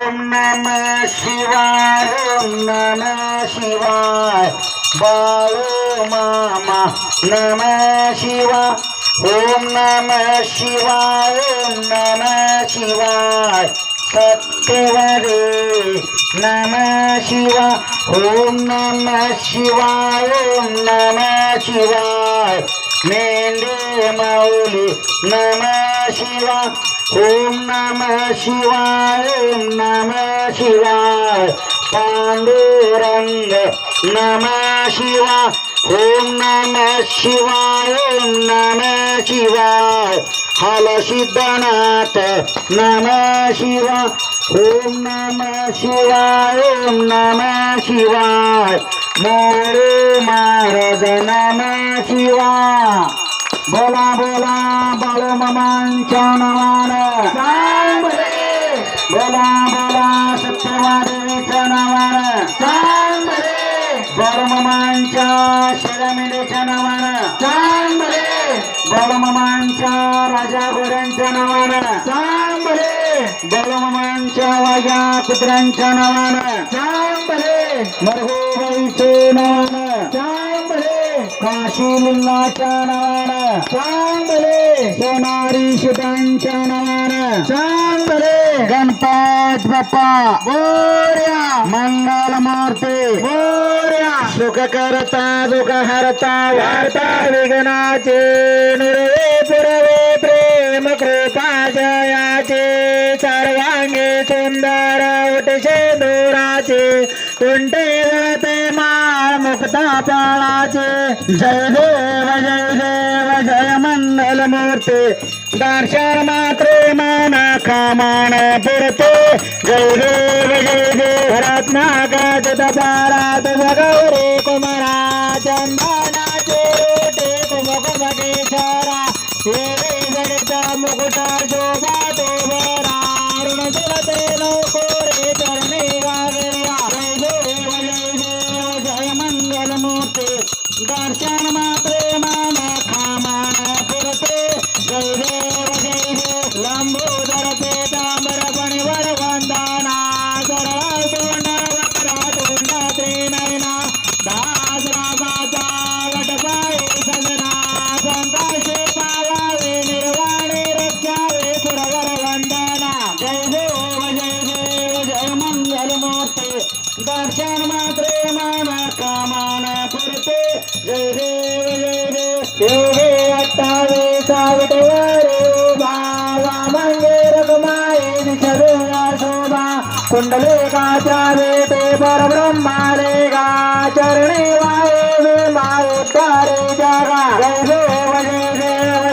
ओम नमः शिवाय ओम नमः शिवाय बाळू मामा नमः शिवाय ओम नमः शिवाय ओम नमः शिवाय सत्यवरे नमः शिवाय ओम नमः शिवाय ओम नमः शिवाय मेंढे माऊली नमः शिवाय ओम नमः शिवाय ओम नमः शिवाय पांडुरंग नमः शिवाय ओम नमः शिवाय ओम नमः शिवाय हलसिद्धनाथ नमः शिवाय ओम नमः शिवाय ओम नमः शिवाय मोरे महाराज नमः शिवाय बोला बोला बाळू मामांच्या नावानं सांबरे बोला बोला सत्यवादेवीच्या नावानं सांबरे बाळू मामांच्या शिरामेंढीच्या नावानं सांबरे बाळू मामांच्या राजा घोड्यांच्या नावानं सांबरे बाळू मामांच्या वाघ्या कुत्र्यांच्या नावानं सांबरे मरघोबाईचे नावानं सांबरे काशी लिंगाच्या नावानं सांबरे सोनारी शिटांच्या नावानं सांबरे गणपत बाप्पा मोरया मंगल मूर्ती मोरया सुख करता दुःख हरता वार्ता विघ्नाचे निर्वे पुरवे प्रेम कृपा जयाचे सर्वांगी सुंदर उठशे दोराचे कुंटे गळते माळ मुक्ता पाळाचे जय देव जय मंगल मूर्ती दर्शन मात्रे मान खामान पुरते जय देव रत्नागत तपारात जगवरे कुमारा चंदनाचे रोटे कुमकुमके छरा शेरे जगता मुकुटा शोभा तो बरा ऋण तुलते नौकोरे चरणे वागरिया जय देव जय मंगल मूर्ती दर्शन मात्रे मान खामान पुरते जय देव लंबोदर ते तांबर पणिवर वंदना सरळ तोंड वक्र तोंड त्रिनयना दास रामाचा वटपाय सजना संताशे पावावे निर्वाणे रक्षावे सुरवर वंदना जय देव जय मंगल मूर्ती दर्शन मात्रे मान कामान पुरते जय देव योगे अट्टावे सावटवर बावा मंगे रगमाये दिशा शोभा कुंडले काच्या वेटे परब्रह्माले गा चरणे वाये माउद्धारे जगा जय देव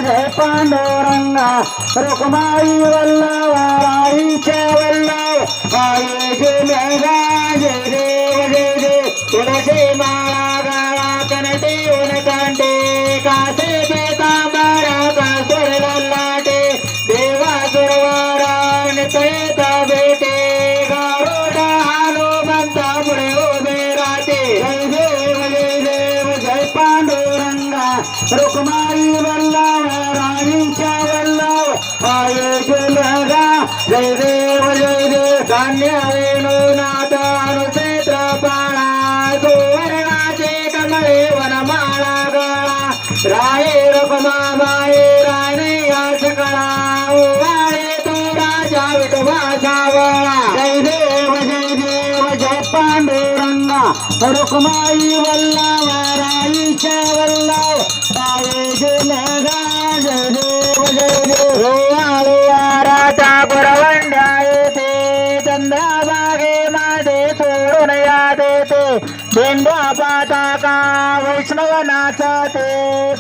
जय पांडुरंगा रुक्माई वल्लभ राईच्या वल्लभ आये गेलेगा जय देव तुळशी माळा गाळा कनटे उनकांटे कासे पेतांबर कासुर लल्लाटे देवा सुरवारा नितयता बेटे गारोडा हनुमंता पुढे उभे राहते जय देव जय पांडुरंगा रुक्माई वल्लभ राणीच्या वल्लभ आये गेलेगा जय देव धान्य वेणुनाथ अनुक्षेत्र पाळा सुवर्णाचे कमळे वनमाळा गळा राये रुक्मा माये राणे याच कळा ओवाळे तो राजा विठोबा सावळा जय देव जय पांडुरंगा रुक्माई वल्लभ राईच्या वल्लभ आये गेलेगा जय देव ओवाळे राजा पुरवंड्या येते चंद्रभागे माते सोडून या देते भेंड्या पाताका वैष्णव नाचते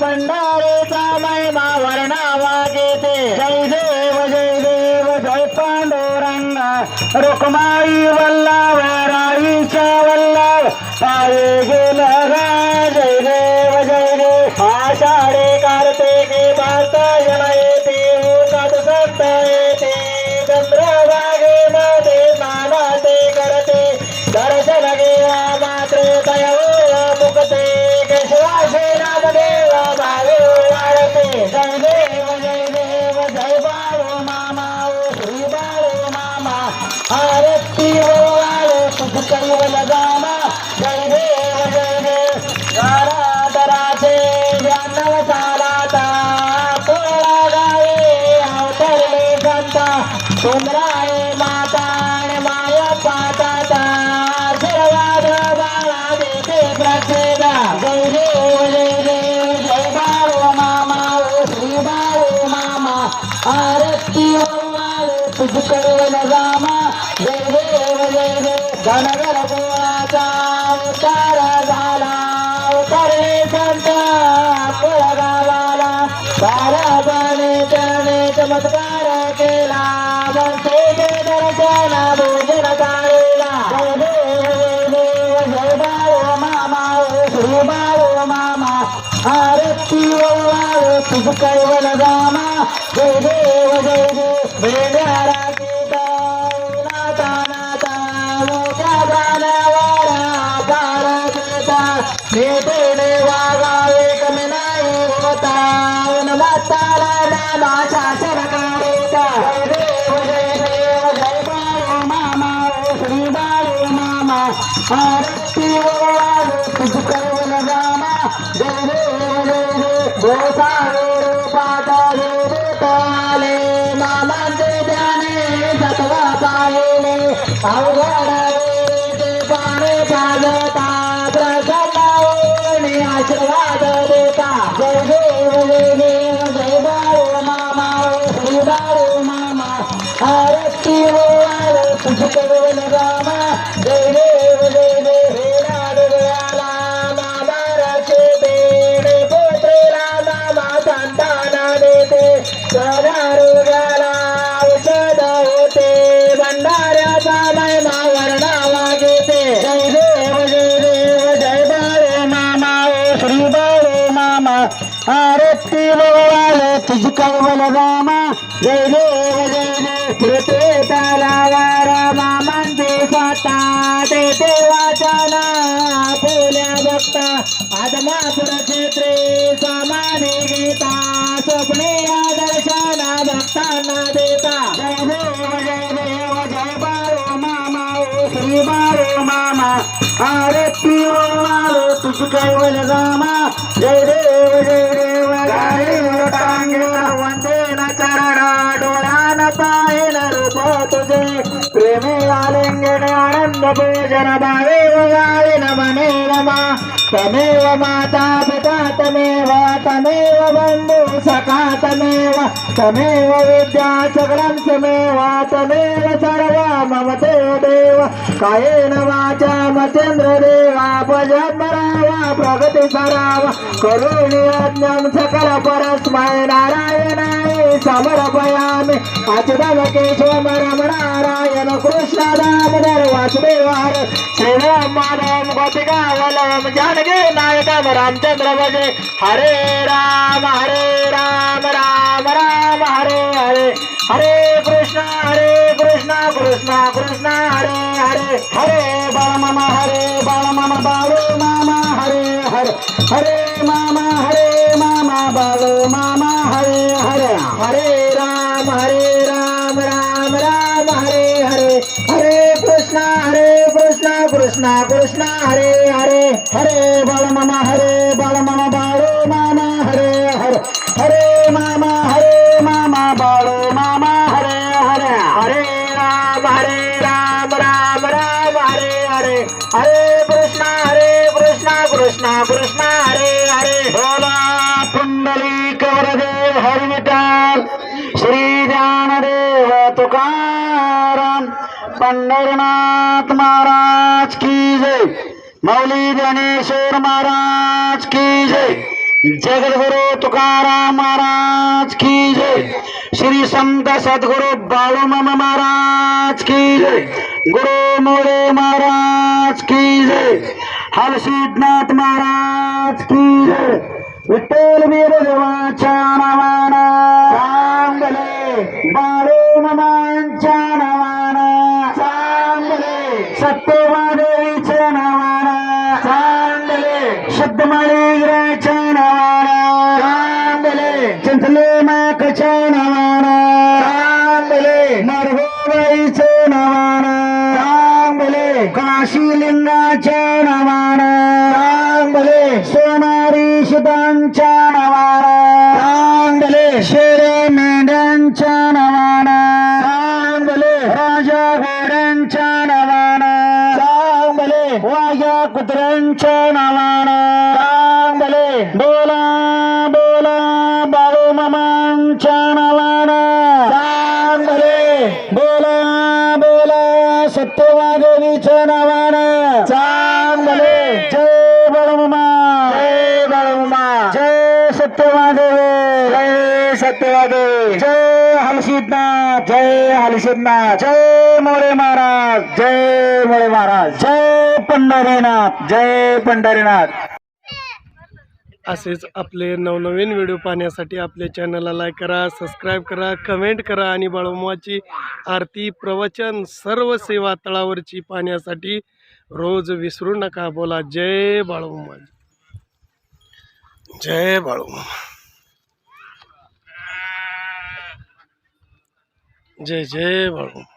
पंढरीचा महिमा वर्णावा घेते जय देव जय पांडुरंगा रुक्माई वल्लभ राईच्या वल्लभ आये गेलेगा जय देव आषाढे कार्तिके भारतायन येते होतात संत येते चंद्रभागे मध्ये स्नानाते करते दर्शन घेवा मात्र तयव मुक्ते केशवासे नामदेव भावे वाढते जय देव जय बाळू मामा श्री बाळू मामा हरे आरती ओवाळे तुझ कैवल गामा जय देव जय देव गाराधराचे ज्ञानव चालाता कोळा गाये अवतरले संता सुंदराये माता आणि माया पाताता सर्वाद बाळा देते प्रसेदा जय देव जय बाळू मामा ओ श्री बाळू मामा आरती ओवाळे तुझ कैवल गामा जय देव धनगर गोळाचा उतार झाला उतरले संत गावाला बाराबाने त्याने चमत्कार केला बनते दर्शन भोजन काढला जय देव जय बाळू मामा ओ श्री बाळू मामा आरती ओवाळे तुझ कैवल गामा जय देव वेड्याला गीता नाता नाता मोठ्या गाण्यावारा पार देता नेतेने वागावे कमी नाही होता उन्माताला नामा शासन काढता जय देव जय बाळू मामा ओ श्री बाळू मामा आरती ओवाळे तुझ कैवल गामा जय देव गोसावे पाटा देताले मामांचे त्याने सत्वा पाहिले अवघड ते पाणी पाजता प्रसन्न आशीर्वाद देता जय देव जय बाळू मामा ओ श्री बाळू मामा आरती ओवाळे तुझ कैवल गामा जय देव वेडा डोळ्याला मामाराचे बेडे पोत्रेला मामा संताना देते सदारोग्याला औषध होते भंडाऱ्याचा महिमा वर्णावा घेते जय देव जय बाळू मामा ओ श्री बाळू मामा आरती ओवाळे तुझ कैवल गामा जय देव कृते तलावारा मामांचे स्वतः देते वाचना फुल्या बघता आदमापुर क्षेत्रे सामाने घेता स्वप्ने दर्शना भक्तांना देता जय देव जय बाळू मामा ओ श्री बाळू मामा आरती ओवाळे तुझ कैवल गामा जय देव टांगेला वंदेन चरणा डोळ्यान पाहिल रूप तुझे प्रेमे आलिंगन आनंद भोजन भावे गाळीन मने रमा तमेव माता पिता तमेव बंधू सखा तमेव विद्या सकलं समेव तमेव सर्व मम देव कायेन वाचा मतेंद्र देवा पजमरावा प्रगती सरावा करुणी यज्ञं सकल परस्मै नारायणाय समर्पयामि अच्युतं केशवं रमणारायण कृष्ण दामोदर वासुदेव हर श्रीराम माधवं गोपिका वल्लभं जानकी नायकं रामचंद्र भजे हरे राम राम राम हरे हरे हरे कृष्ण कृष्ण कृष्ण हरे हरे हरे बाळ मामा बाळू मामा हरे हरे हरे मामा बाळू मामा हरे हरे हरे राम राम हरे हरे हरे कृष्ण कृष्ण हरे हरे हरे बाळ मामा बाळू मामा हरे हरे हरे मामा बाळू मामा हरे हरे हरे राम हरे हरे हरे कृष्ण कृष्ण हरे हरे भोला पुंडलिक वरदेव हरि विठ्ठल श्री ज्ञानदेव तुकाराम पंढरनाथ महाराज की जय मौली ज्ञानेश्वर महाराज की जय जगद्गुरु तुकाराम महाराज की जय श्री संत सद्गुरु बाळूमामा महाराज की जय गुरु मोरे महाराज की जय हलसिद्धनाथ महाराज की जय विठ्ठल वीरदेवाच्या नावानं चांगले बाळूमामांच्या नावानं चांगले सत्यवादेवीच्या नावानं चांगले शुद्धमाळीगराच्या नावानं चांगले चिंचले माकच्या नावानं चांगले नरगोबाईच्या नावानं बैलाच्या नावानं चांगले सोनारी शितांच्या नावानं चांगले शेळ्या मेंढ्यांच्या नावानं चांगले राजा घोड्यांच्या नावानं चांगले वाघ्या कुत्र्यांच्या नावानं चांगले बोला बोला बाळू मामांच्या नावानं चांगले बोला बोला सत्यवादेवीच्या नावानं चांगले जय बाळूमामा जय बाळूमामा जय सत्यवादेवी जय सत्यवादेवी जय हलसिद्धनाथ जय हलसिद्धनाथ जय मोरे महाराज जय मोरे महाराज जय पंढरीनाथ जय पंढरीनाथ. असेच आपले नवनवीन व्हिडिओ पाहण्यासाठी आपल्या चॅनलला लाईक करा, सबस्क्राईब करा, कमेंट करा आणि बाळूमामाची आरती प्रवचन सर्व सेवा तळावरची पाहण्यासाठी रोज विसरू नका. बोला जय बाळूमामा जय बाळूमामा जय जय बाळूमामा.